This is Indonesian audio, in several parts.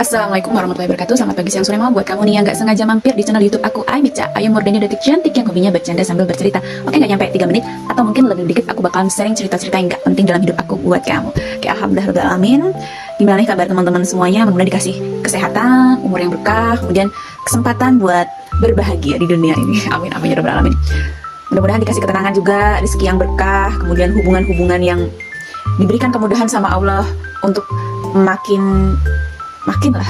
Assalamualaikum warahmatullahi wabarakatuh. Selamat pagi, siang, sore, malam buat kamu nih yang gak sengaja mampir di channel YouTube aku, Aimica. Ayo mordenya detik cantik yang hobinya bercanda sambil bercerita. Oke, gak nyampe 3 menit atau mungkin lebih dikit aku bakalan sharing cerita-cerita yang gak penting dalam hidup aku buat kamu. Oke, alhamdulillahirobbilalamin. Gimana nih kabar teman-teman semuanya? Mudah-mudahan dikasih kesehatan, umur yang berkah, kemudian kesempatan buat berbahagia di dunia ini. Amin amin ya rabbal alamin. Mudah-mudahan dikasih ketenangan juga, rezeki yang berkah, kemudian hubungan-hubungan yang diberikan kemudahan sama Allah untuk makin lah.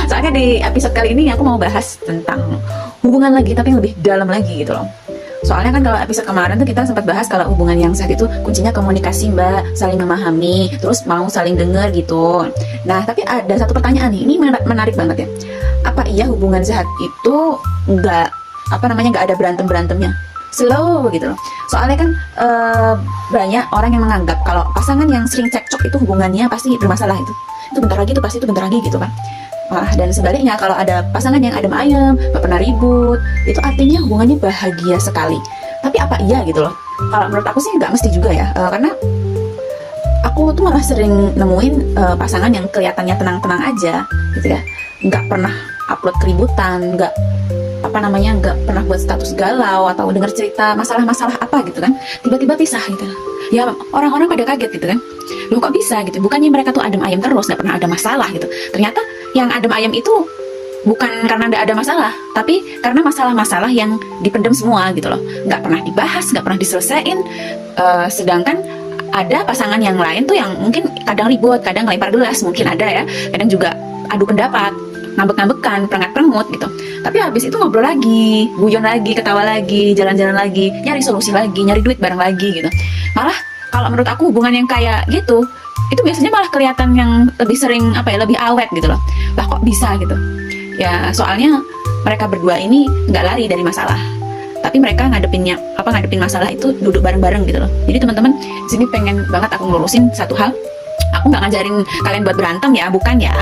Soalnya di episode kali ini aku mau bahas tentang hubungan lagi, tapi yang lebih dalam lagi gitu loh. Soalnya kan kalau episode kemarin tuh kita sempat bahas kalau hubungan yang sehat itu kuncinya komunikasi, Mbak, saling memahami, terus mau saling dengar gitu. Nah, tapi ada satu pertanyaan nih, ini menarik banget ya. Apa iya hubungan sehat itu nggak ada berantem-berantemnya? Slow gitu loh. Soalnya kan banyak orang yang menganggap kalau pasangan yang sering cekcok itu hubungannya pasti bermasalah itu bentar lagi, itu pasti itu bentar lagi gitu kan. Dan sebaliknya kalau ada pasangan yang adem ayem, gak pernah ribut, itu artinya hubungannya bahagia sekali. Tapi apa iya gitu loh? Kalau menurut aku sih nggak mesti juga ya, karena aku tuh malah sering nemuin pasangan yang kelihatannya tenang-tenang aja gitu ya, nggak pernah upload keributan, nggak pernah buat status galau atau dengar cerita masalah-masalah apa gitu kan, tiba-tiba pisah gitu. Ya orang-orang pada kaget gitu kan, loh kok bisa gitu, bukannya mereka tuh adem ayem terus, nggak pernah ada masalah gitu. Ternyata yang adem ayem itu bukan karena nggak ada masalah, tapi karena masalah-masalah yang dipendam semua gitu loh, nggak pernah dibahas, nggak pernah diselesain. Sedangkan ada pasangan yang lain tuh yang mungkin kadang ribut, kadang lempar gelas, mungkin ada ya, kadang juga adu pendapat, ngambek-ngambekan, perengat-perengut gitu. Tapi habis itu ngobrol lagi, guyon lagi, ketawa lagi, jalan-jalan lagi, nyari solusi lagi, nyari duit bareng lagi gitu. Malah kalau menurut aku hubungan yang kayak gitu, itu biasanya malah kelihatan yang lebih sering lebih awet gitu loh. Lah kok bisa gitu? Ya soalnya mereka berdua ini nggak lari dari masalah, tapi mereka ngadepin masalah itu duduk bareng-bareng gitu loh. Jadi teman-teman, sini pengen banget aku ngelurusin satu hal. Aku nggak ngajarin kalian buat berantem ya, bukan ya.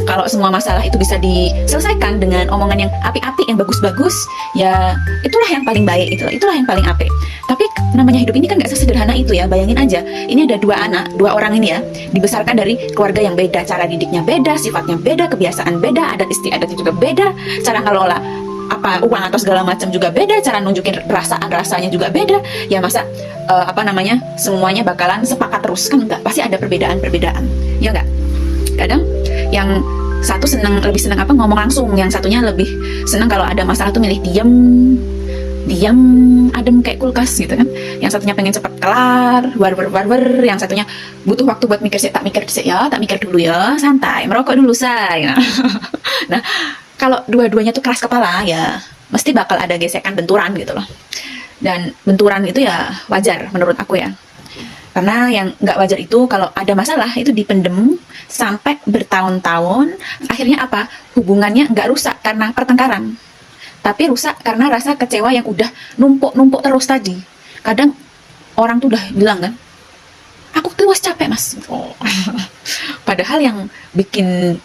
Kalau semua masalah itu bisa diselesaikan dengan omongan yang api-api, yang bagus-bagus, ya itulah yang paling baik, itulah yang paling apik. Tapi namanya hidup ini kan nggak sesederhana itu ya. Bayangin aja, ini ada dua orang ini ya, dibesarkan dari keluarga yang beda, cara didiknya beda, sifatnya beda, kebiasaan beda, adat istiadatnya juga beda, cara ngelola uang atau segala macam juga beda, cara nunjukin rasanya juga beda. Ya masa semuanya bakalan sepakat terus? Kan enggak, pasti ada perbedaan ya enggak. Kadang yang satu lebih senang ngomong langsung, yang satunya lebih senang kalau ada masalah tuh milih diam adem kayak kulkas gitu kan. Yang satunya pengen cepet kelar, war, yang satunya butuh waktu buat mikir sih, tak mikir dulu ya, santai, merokok dulu say. Nah, kalau dua-duanya tuh keras kepala, ya mesti bakal ada gesekan, benturan gitu loh. Dan benturan itu ya wajar menurut aku ya. Karena yang nggak wajar itu kalau ada masalah itu dipendem sampai bertahun-tahun. Akhirnya apa? Hubungannya nggak rusak karena pertengkaran, tapi rusak karena rasa kecewa yang udah numpuk terus tadi. Kadang orang tuh udah bilang kan, aku tuh capek mas. Padahal yang bikin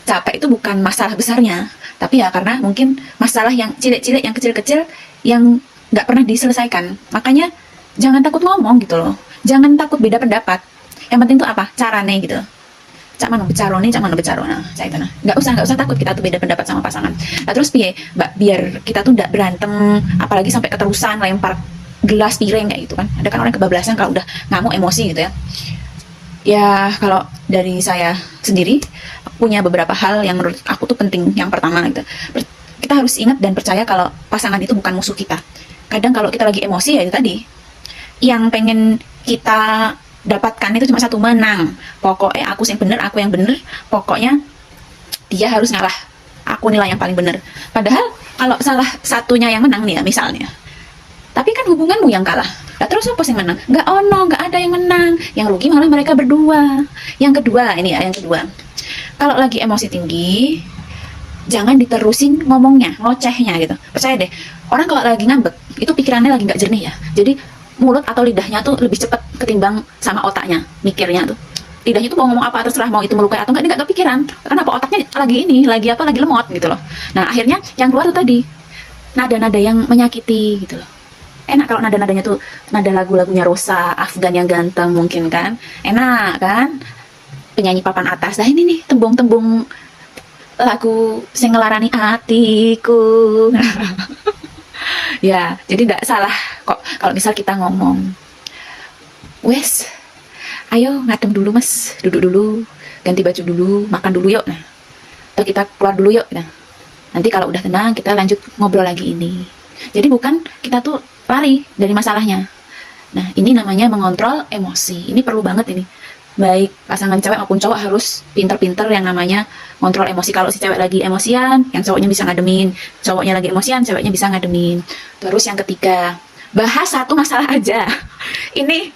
capek itu bukan masalah besarnya, tapi ya karena mungkin masalah yang cilik-cilik, yang kecil-kecil, yang nggak pernah diselesaikan. Makanya jangan takut ngomong gitu loh, jangan takut beda pendapat. Yang penting tuh apa? Carane gitu. Cak mana becarona, nggak usah takut kita tuh beda pendapat sama pasangan. Nah, terus biar kita tuh nggak berantem, apalagi sampai keterusan lempar gelas piring kayak gitu kan. Ada kan orang kebablasan kalau udah ngamuk, emosi gitu ya. Ya kalau dari saya sendiri, punya beberapa hal yang menurut aku tuh penting. Yang pertama gitu, kita harus ingat dan percaya kalau pasangan itu bukan musuh kita. Kadang kalau kita lagi emosi ya itu tadi, yang pengen kita dapatkan itu cuma satu, menang. Pokoknya aku yang bener, pokoknya dia harus ngalah, aku nilai yang paling bener. Padahal kalau salah satunya yang menang nih ya misalnya, tapi kan hubunganmu yang kalah. Nah, terus apa yang menang? Nggak ada yang menang. Yang rugi malah mereka berdua. Yang kedua, kalau lagi emosi tinggi, jangan diterusin ngomongnya, ngocehnya gitu. Percaya deh, orang kalau lagi ngambek, itu pikirannya lagi nggak jernih ya. Jadi mulut atau lidahnya tuh lebih cepat ketimbang sama otaknya, mikirnya tuh. Lidahnya tuh mau ngomong apa terserah, mau itu melukai atau enggak, dia nggak kepikiran. Kenapa? Otaknya lagi lemot gitu loh. Nah akhirnya yang keluar tuh tadi nada-nada yang menyakiti gitu loh. Enak kalau nada-nadanya tuh nada lagu-lagunya Rosa, Afgan yang ganteng mungkin kan, enak kan. penyanyi papan atas. Nah ini nih tembung-tembung lagu sing ngelarani atiku. Ya, jadi tidak salah kok kalau misal kita ngomong, wes, ayo ngadem dulu mas, duduk dulu, ganti baju dulu, makan dulu yuk. Nah, atau kita keluar dulu yuk. Nah, nanti kalau udah tenang kita lanjut ngobrol lagi ini. Jadi bukan kita tuh lari dari masalahnya. Nah, ini namanya mengontrol emosi. Ini perlu banget ini. Baik pasangan cewek maupun cowok harus pinter-pinter yang namanya kontrol emosi. Kalau si cewek lagi emosian, yang cowoknya bisa ngademin. Cowoknya lagi emosian, ceweknya bisa ngademin. Terus yang ketiga, bahas satu masalah aja. Ini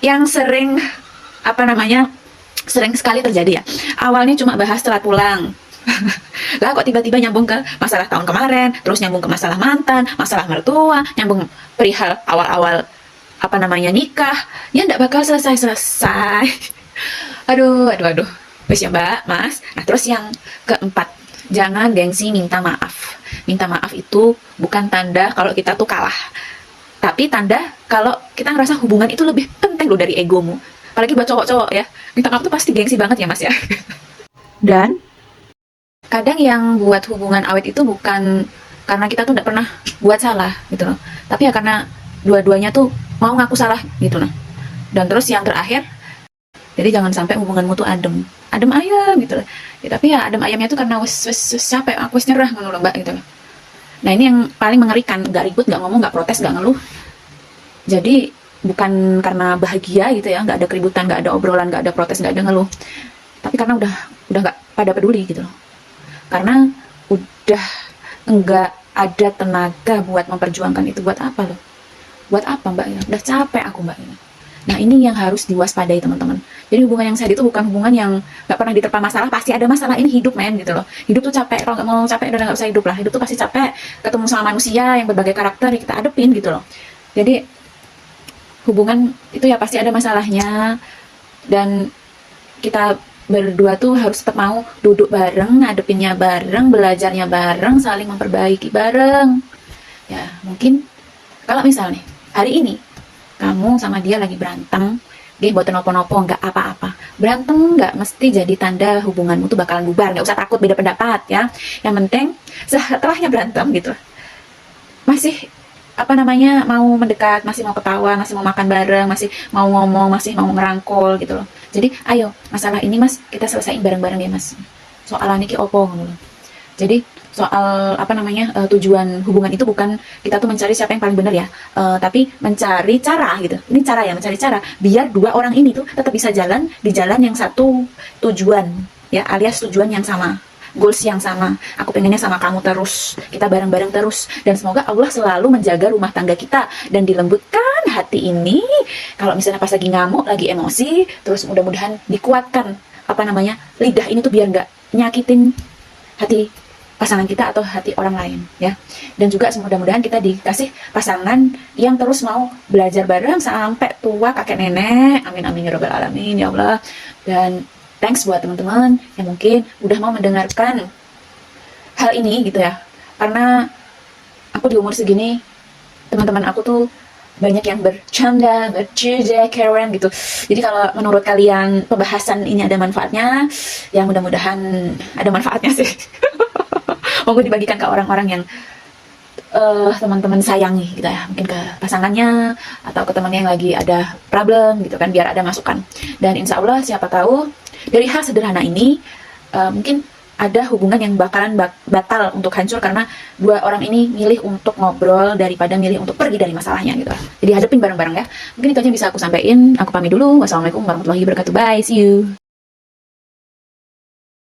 yang sering, sering sekali terjadi ya. Awalnya cuma bahas telat pulang. Lah kok tiba-tiba nyambung ke masalah tahun kemarin, terus nyambung ke masalah mantan, masalah mertua, nyambung perihal awal-awal nikah, ya ndak bakal selesai. Aduh. Wes ya mbak, mas. Nah terus yang keempat, jangan gengsi minta maaf. Minta maaf itu bukan tanda kalau kita tuh kalah, tapi tanda kalau kita ngerasa hubungan itu lebih penting loh dari egomu. Apalagi buat cowok-cowok ya, minta maaf tuh pasti gengsi banget ya mas ya. Dan kadang yang buat hubungan awet itu bukan karena kita tuh nggak pernah buat salah gitu loh, tapi ya karena dua-duanya tuh mau ngaku salah gitu nah. Dan terus yang terakhir, jadi jangan sampai hubunganmu tuh adem ayam gitu loh ya, tapi ya adem ayamnya tuh karena wes capek, aku wes nyerah ngono mbak gitu loh. Nah ini yang paling mengerikan, nggak ribut, nggak ngomong, nggak protes, nggak ngeluh. Jadi bukan karena bahagia gitu ya, nggak ada keributan, nggak ada obrolan, nggak ada protes, nggak ada ngeluh, tapi karena udah nggak pada peduli gitu loh. Karena udah nggak ada tenaga buat memperjuangkan itu. Buat apa loh? Buat apa mbak ya? Udah capek aku mbak. Nah ini yang harus diwaspadai teman-teman. Jadi hubungan yang sehat itu bukan hubungan yang nggak pernah diterpa masalah. Pasti ada masalah, ini hidup men gitu loh. Hidup tuh capek, kalau nggak mau capek udah nggak usah hidup lah. Hidup tuh pasti capek, ketemu sama manusia yang berbagai karakter yang kita adepin gitu loh. Jadi hubungan itu ya pasti ada masalahnya, dan kita berdua tuh harus tetap mau duduk bareng, ngadepinnya bareng, belajarnya bareng, saling memperbaiki bareng. Ya mungkin kalau misal nih hari ini kamu sama dia lagi berantem, dia buat nopo-nopo, nggak apa-apa. Berantem nggak mesti jadi tanda hubunganmu tuh bakalan bubar. Nggak usah takut beda pendapat ya. Yang penting setelahnya berantem gitu, masih mau mendekat, masih mau ketawa, masih mau makan bareng, masih mau ngomong, masih mau ngerangkul gitu loh. Jadi ayo, masalah ini mas kita selesaiin bareng-bareng ya mas. Soalan ini opo gitu loh. Jadi soal tujuan hubungan itu bukan kita tuh mencari siapa yang paling benar ya, tapi mencari cara gitu. Ini cara ya, mencari cara biar dua orang ini tuh tetap bisa jalan di jalan yang satu tujuan ya, alias tujuan yang sama, goals yang sama. Aku pengennya sama kamu terus, kita bareng-bareng terus, dan semoga Allah selalu menjaga rumah tangga kita dan dilembutkan hati ini. Kalau misalnya pas lagi ngamuk, lagi emosi, terus mudah-mudahan dikuatkan lidah ini tuh biar nggak nyakitin hati pasangan kita atau hati orang lain ya. Dan juga mudah-mudahan kita dikasih pasangan yang terus mau belajar bareng sampai tua kakek nenek, amin amin ya robbal alamin ya Allah. Dan thanks buat teman-teman yang mungkin udah mau mendengarkan hal ini gitu ya. Karena aku di umur segini, teman-teman aku tuh banyak yang bercanda, berceja, keren gitu. Jadi kalau menurut kalian pembahasan ini ada manfaatnya, ya mudah-mudahan ada manfaatnya sih. Monggo dibagikan ke orang-orang yang teman-teman sayangi gitu ya, mungkin ke pasangannya atau ke temannya yang lagi ada problem gitu kan, biar ada masukan. Dan insya Allah siapa tahu dari hal sederhana ini mungkin ada hubungan yang bakalan batal untuk hancur karena dua orang ini milih untuk ngobrol daripada milih untuk pergi dari masalahnya gitu. Jadi hadapin bareng-bareng ya. Mungkin itu aja yang bisa aku sampaikan. Aku pamit dulu. Wassalamualaikum warahmatullahi wabarakatuh. Bye, see you.